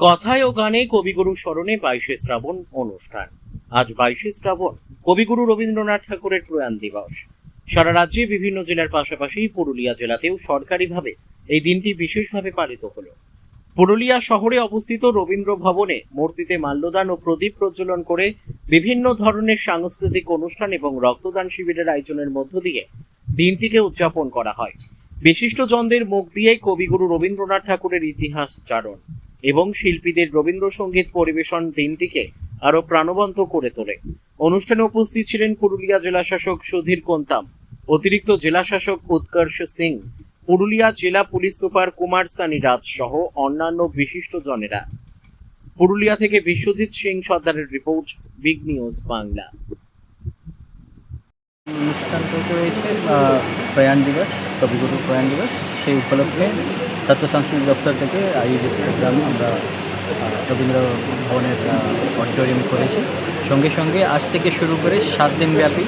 কথায় ও গানে কবিগুরু স্মরণে 22শে শ্রাবণ অনুষ্ঠান। আজ 22শে শ্রাবণ কবিগুরু রবীন্দ্রনাথ ঠাকুরের প্রয়াণ দিবস। সারা রাজ্যে বিভিন্ন জেলার পাশাপাশি পুরুলিয়া জেলাতেও সরকারিভাবে এই দিনটি বিশেষভাবে পালিত হলো। পুরুলিয়া শহরে অবস্থিত রবীন্দ্র ভবনে মূর্তিতে মাল্যদান ও প্রদীপ প্রজ্বলন করে বিভিন্ন ধরনের সাংস্কৃতিক অনুষ্ঠান এবং রক্তদান শিবিরের আয়োজনের মধ্য দিয়ে দিনটিকে উদযাপন করা হয়। বিশিষ্টজনদের মুখ দিয়ে কবিগুরু রবীন্দ্রনাথ ঠাকুরের ইতিহাস চারণ এবং শিল্পীদের রবীন্দ্রসঙ্গীত পরিবেশন দিনটিকে আরো প্রাণবন্ত করে তোলে। অনুষ্ঠানে উপস্থিত ছিলেন পুরুলিয়া জেলা শাসক সুধীর কোন্তাম, অতিরিক্ত জেলা শাসক উৎকর্ষ সিং, পুরুলিয়া জেলা পুলিশ সুপার কুমার সানি রাজ সহ অন্যান্য বিশিষ্টজনেরা। পুরুলিয়া থেকে বিশ্বজিৎ সিং সর্দারের রিপোর্ট, বিগ নিউজ বাংলা। অনুষ্ঠানটা রয়েছে প্রয়াণ দিবস, কবিগুরু প্রয়াণ দিবস। সেই উপলক্ষে তথ্য সংস্কৃতি দপ্তর থেকে আয়োজিত প্রোগ্রাম আমরা রবীন্দ্র ভবনের অডিটোরিয়াম করেছি। সঙ্গে সঙ্গে আজ থেকে শুরু করে 7 দিনব্যাপী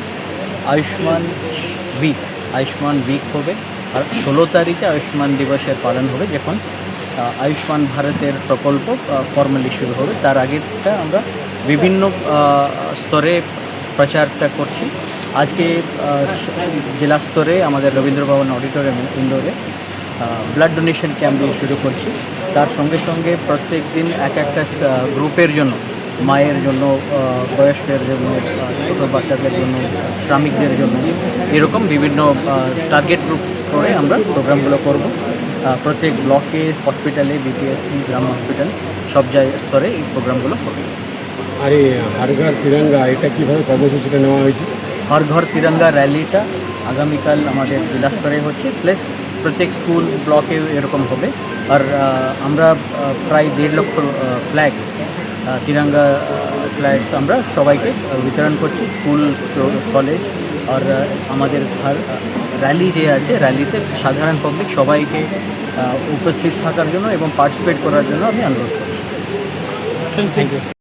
আয়ুষ্মান উইক হবে। আর 16 তারিখে আয়ুষ্মান দিবসের পালন হবে, যখন আয়ুষ্মান ভারতের প্রকল্প ফর্মালি শুরু হবে। তার আগেটা আমরা বিভিন্ন স্তরে প্রচারটা করছি। আজকে জেলা স্তরে আমাদের রবীন্দ্র ভবন অডিটোরিয়াম ইন্দোরে ব্লাড ডোনেশন ক্যাম্প দিয়ে শুরু করছি। তার সঙ্গে সঙ্গে প্রত্যেক দিন এক একটা গ্রুপের জন্য, মায়ের জন্য, বয়স্কদের জন্য, ছোটো বাচ্চাদের জন্য, শ্রমিকদের জন্য, এরকম বিভিন্ন টার্গেট গ্রুপ করে আমরা প্রোগ্রামগুলো করব। প্রত্যেক ব্লকে, হসপিটালে, বিপিএসসি, গ্রাম হসপিটাল, সব স্তরে এই প্রোগ্রামগুলো করব। আর এই হর ঘর তিরঙ্গা, এটা কীভাবে কর্মসূচিটা নেওয়া হয়েছে? হর ঘর তিরঙ্গা র্যালিটা আগামীকাল আমাদের জেলা স্তরে হচ্ছে, প্লাস প্রত্যেক স্কুল ব্লকে এরকম হবে। আর আমরা প্রায় 1.5 লক্ষ ফ্ল্যাগস, তিরঙ্গা ফ্ল্যাগস আমরা সবাইকে বিতরণ করছি, স্কুল, কলেজ। আর আমাদের র্যালি যে আছে, র্যালিতে সাধারণ পাবলিক সবাইকে উপস্থিত থাকার জন্য এবং পার্টিসিপেট করার জন্য আমি অনুরোধ করছি। Thank you.